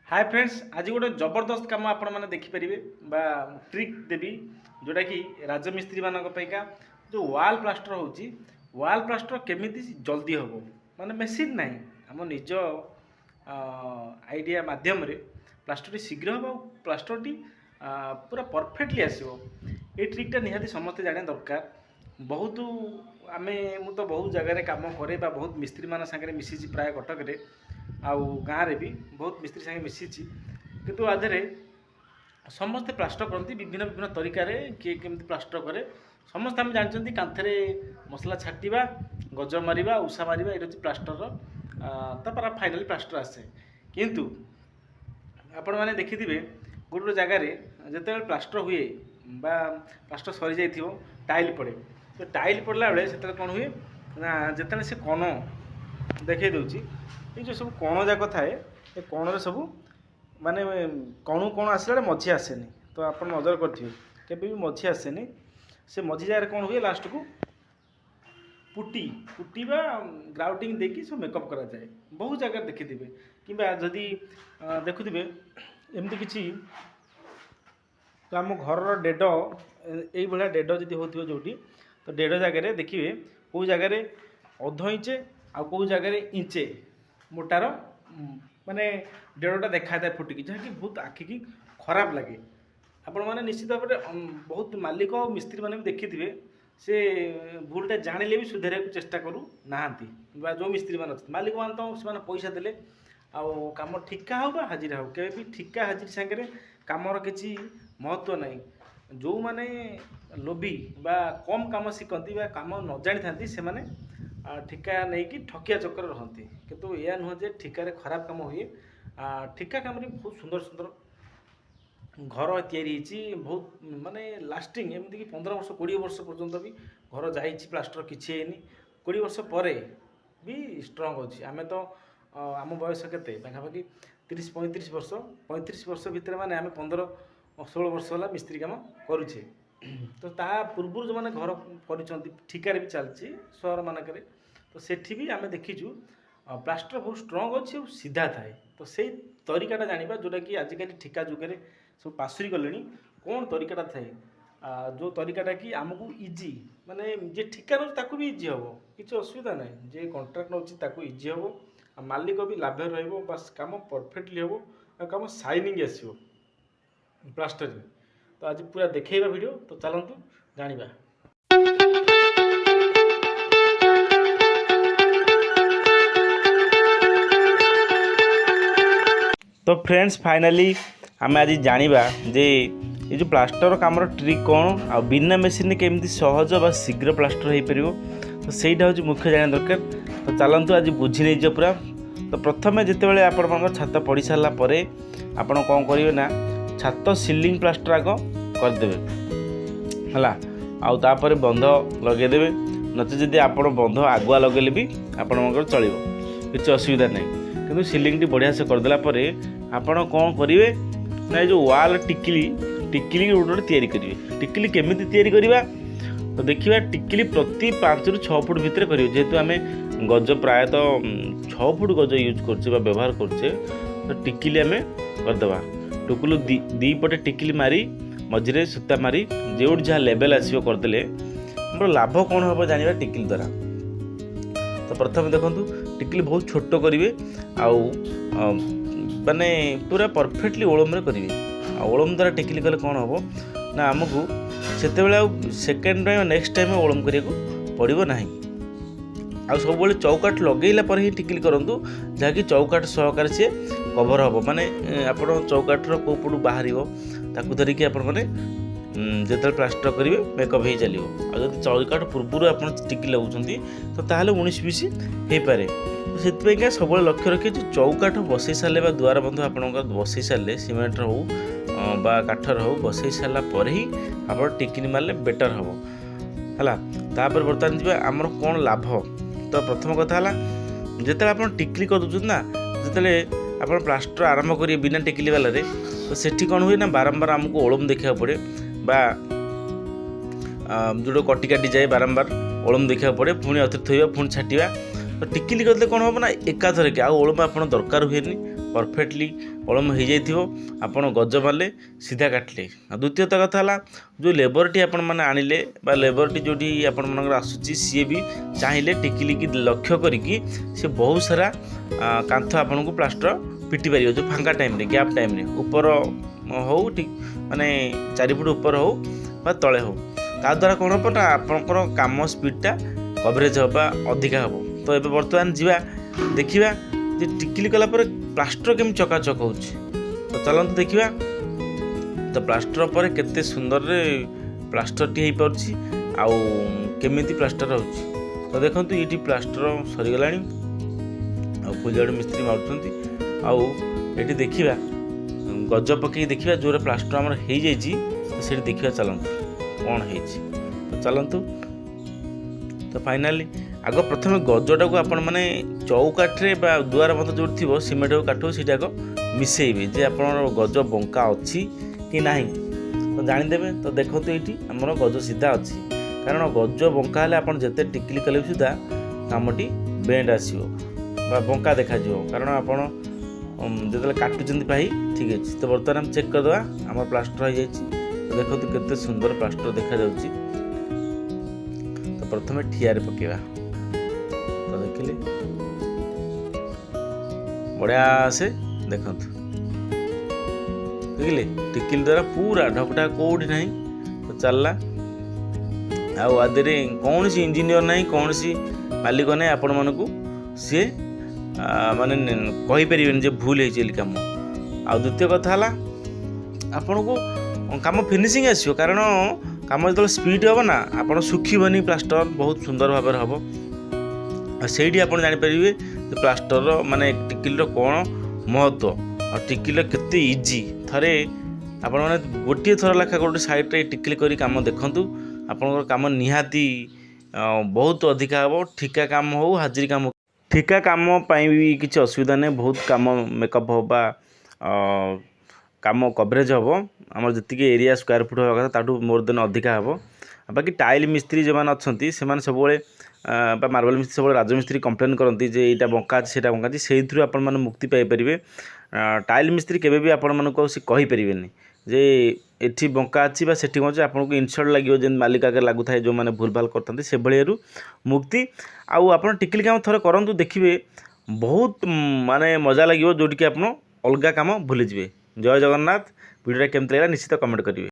Hi friends, आज गोटे जबरदस्त काम आपण मैंने देखिपारे बा ट्रिक देवी जोटा कि राजमिस्त्री मानका जो वाल प्लास्टर होची वाल प्लास्टर केमिति जल्दी हम माने मेसीन ना आम निज आइडिया माध्यम रे प्लास्टर शीघ्र हम प्लास्टर टी पूरा परफेक्टली आसो। ये ट्रिकटा निहाती समस्ते जाने दरकार। बहुत आम मु तो बहुत जगह काम करे बहुत मिस्त्री मान सागर मिसी प्राय कटक रे आउ गाँव में भी बहुत मिस्त्री सागे मिसी किंतु आधे समस्ते प्लास्टर करती विभिन्न विभिन्न तरीकार किए केमती प्लास्टर करे। समस्त आम जानते कांथरे मसला छाटिबा गज मारिबा उषा मारिबा ये हूँ प्लास्टर तापर फाइनाली प्लास्टर आसे। किंतु आपण मैंने देखिथे गोटे जगार जिते प्लास्टर हुए बा प्लास्टर सरी जाइथिबो टाइल पड़े तो टाइल पड़ला बेले से कौन हुए ना जिते से कण देखई दूची ये जो सब कण जाक थाए ये कण सब माने कणु कण आसला मझी आसेनी तो आप नजर करेंगे केबे भी मझी आसेनी से मझी जगह कौन हुए लास्ट को पुटी पुटी बा ग्राउटिंग देकी सब मेकअप करा जाए। बहुत जगह देखिथे कि जदि देखुवे एमती किसी तो आम घर डेड यही भाया डेड जब हो जोटी तो डेढ़ जगह देखिए कौ जगह अध इंचे आ कौ जगह इंचे मोटार माने डेढ़टा देखा था फुटिकी जहाँकि बहुत आखिकी खराब लगे। आपण मैंने निश्चित भाव में बहुत मालिक और मिस्त्री मैंने भी देखिथे से भूलटा जानिले भी सुधार चेष्टा करू नाहांती जो मिस्त्री मान मालिक मान तो से पैसा देले आउ कम ठिका हो हाजिरा हो के भी ठिका हाजिर सागर कमर किसी महत्व ना जो मैंने लोभी बा कम कम शिखती कम न जानी था से मैंने ठिका नहीं कि ठकिया चक्कर रहती किंतु यह नुह जे ठिकार खराब कम हुए। ठिका कम बहुत सुंदर सुंदर घर या बहुत माने लास्टिंग एमती कि 15 वर्ष 20 वर्ष पर्यंत भी घर जा प्लास्टर किसी है 20 वर्ष पर भी स्ट्रंग अच्छी। आम तो आम बयस के पाखापाखि 30-35 वर्ष 35 वर्ष भितर माने आम 15-16 वर्ष है मिस्त्री काम करुचे तो ता पूर्व जो मैंने घर कर ठिकार भी चलती सहर मानक तो सेठी भी आम देखीचु प्लास्टर बहुत स्ट्रंग अच्छे और सीधा थाए तो से तरीकाटा जाना जोटा कि आजिकल ठिका जुगे सब पासुरी गले कौन तरीकाटा थाए जो तरीकाटा कि आमको इजी माने जे ठिका नौ भी इजी हम किसी असुविधा ना जे कंट्राक्ट नौ इजी हम मालिक भी लाभ रस कम परफेक्टली हम कम साइनिंग आसो प्लास्टर में। तो आज पूरा देखा वीडियो तो चलतु जाना। तो फ्रेंड्स फाइनली आम आज जाना जे ये जो प्लास्टर काम ट्रिक कौन आ बिना मेसीन केमती सहज बा शीघ्र प्लास्टर हो पार तो सहीटा हूँ मुख्य जाना दरकार। तो चलतु आज बुझी नहीं पूरा। तो प्रथम जिते आप छात पड़ सारापर आपड़ कौन करेंगे ना छात सीलिंग प्लास्टर आग करदे है आउे बंध लगेदेवे नचे जदि आप बंध आगुआ लगे भी आपंकर चलो किसी असुविधा नहीं किंतु सीलिंग टी बढ़िया से करदेला आपण कौन करेंगे ना जो वाल टिकिली टिकिली गोटे तैयारी करेंगे। टिकिली केमिति तैयारी करवा तो देखिए टिकिली प्रति 5 ରୁ 6 फुट भितर करेंगे जेहेतु आम गज प्रायतः 6 फुट गज यूज कर व्यवहार करछे तो टिकिली आम करदे टुकुलू दी पटे टिकिली मारी मझे सूता मारी जो जहाँ लेवल आसो करदे मोर लाभ कौन हम जाना टिकिली द्वारा। तो प्रथम देखो टिकिली बहुत छोट करेंगे आउ माने पूरा परफेक्टली ओलम करेंगे ओलम द्वारा टिकिली कले कौन हम ना आमको से second time next time Olam करने पड़ो ना आ सब चौकाट लगेला पर ही टिकिली करूँ जहाँकि चौकाट सहकार सी कभर हम माने आप चौकाटर कौ पटू बाहर ताकू धरिकी आपने जो प्लास्टर करेंगे मेकअप हो चलो आदि चौकाट पूर्व आप टिकी लगुंट तो ताहले 19-20 हो पाए। तो से सब लक्ष्य रखिए जो चौकाठ बसई सारे द्वार बंधु आप बसई सारे सीमेंटर हो बा काठर हो बसई सारापर ही आप टिकिनी मारे बेटर हम है। तापर बर्तमान जी आमर कौन लाभ तो प्रथम कथा है जिते आप टिकली कर दूँ ना जिते आप प्लास्टर आरंभ करेंगे बिना टिकिली वाले तो सेठी कौन हुए ना बारंबार आमको ओलम देखा पड़े बा जो कटी काटी जाए बारंबार ओलम देखा पड़े पुणी अति थोड़ा पुणी छाटिया तो टिकिली करते कौन हम ना एकाथर के ओलम आप दरकार हुए परफेक्टली कलम हो जाइथिबो आपण गज मारले सीधा काटले। द्वितीयत कथा है जो लेबरटी आपण मैंने आणिले बा लेबरटी जोटी आपण मनकर आसुची सी भी चाहिए टिकिली की लक्ष्य करिकी से बहुत सारा कांथ आपण को प्लास्टर पिटी पार जो फांका टाइम रे गैप टाइम रे ऊपर हो ठीक माने 4 फुट ऊपर हो बा तले हो ता द्वारा कौन हम ना आपंकर काम स्पीडटा कवरेज हवा अधिका हम। तो ये बर्तमान जीवा देखा जे टिकिली कलापर प्लास्टर केमी चकाचक हो। तो चलते देखा तो प्लास्टर पर केते सुंदर रे प्लास्टर टी हो पारछि आउ केमिति प्लास्टर हो। तो देखो ये प्लास्टर सरीगला फुलझड़ मिस्त्री मारुंट आउ ये देखा गज पकई देखा जो प्लास्टर आमर हो जाइए तो से देखा चलतु कौन हो। तो चलतु तो फाइनाली आग प्रथम गजटा को आपण मैंने चौकाठे दुआर मत जो थी सीमेंट काठ से मिसेबे जे आप गज बंका अच्छी कि ना तो जानीदेवे। तो देखो ये आमर गज सीधा अच्छी कारण गज बंका हेल्ले आप जिते टिकिली कले सुधा कामटी बेंड आसो बंका देखा कारण आप जो काटुंट पाई ठीक अच्छे। तो बर्तमान हम चेक करदे आम प्लास्टर हो जाए। तो देखो केते सुंदर प्लास्टर देखा जाउची। तो प्रथम ठियारे पकेवा तो देखिले बढ़िया से देखु देखिले टिकिल द्वारा पूरा ढकटा कौटी ना तो चलला आदि कौन सी इंजीनियर ना कौन सी मालिक ना आपण मानक सी माने कहीपर जे भूल हो कम। आ द्वितीय कथा है आपण को काम फिनिशिंग आसो कारण काम जो स्पीड हम ना आप सुखीबनी प्लास्टर बहुत सुंदर भाव हम से आप जापर प्लास्टर माने टिकिल कौन महत्व और टिकिल केते इजी थे आपण मैंने गोटे थर लेखा गोटे साइड्रे टिकिल करी काम देखूँ आपंकर काम निहाती बहुत अधिका हम ठिका काम हो हाजिरी काम ठिका काम भी किसी असुविधा नहीं बहुत काम मेकअप होगा काम कवरेज हम आम जी एरिया स्क्वायर फुट होगा कथा ताठू मोर देन अधिका हम। बाकी टाइल मिस्त्री जो मैंने अच्छा से सब मार्बल मिस्त्री सब राजमिस्त्री कंप्लेन करती जे यहाँ बंका अच्छे से बंका अच्छे से आपने मुक्ति पाइपर। टाइल मिस्त्री केवे भी आपण मानक कहीपर जे एठी बंका अच्छी से आपको इनसल्ट लगे जेन मालिक आगे लगू थाए जो मैंने भूल भाल करते से भाई मुक्ति आउ आप टिकिल काम थोड़े करूँ देखिए बहुत माने मजा लगे जोटि आप अलग काम भूली जाए। जय जगन्नाथ। वीडियो केमती लगा निश्चित कमेंट करेंगे।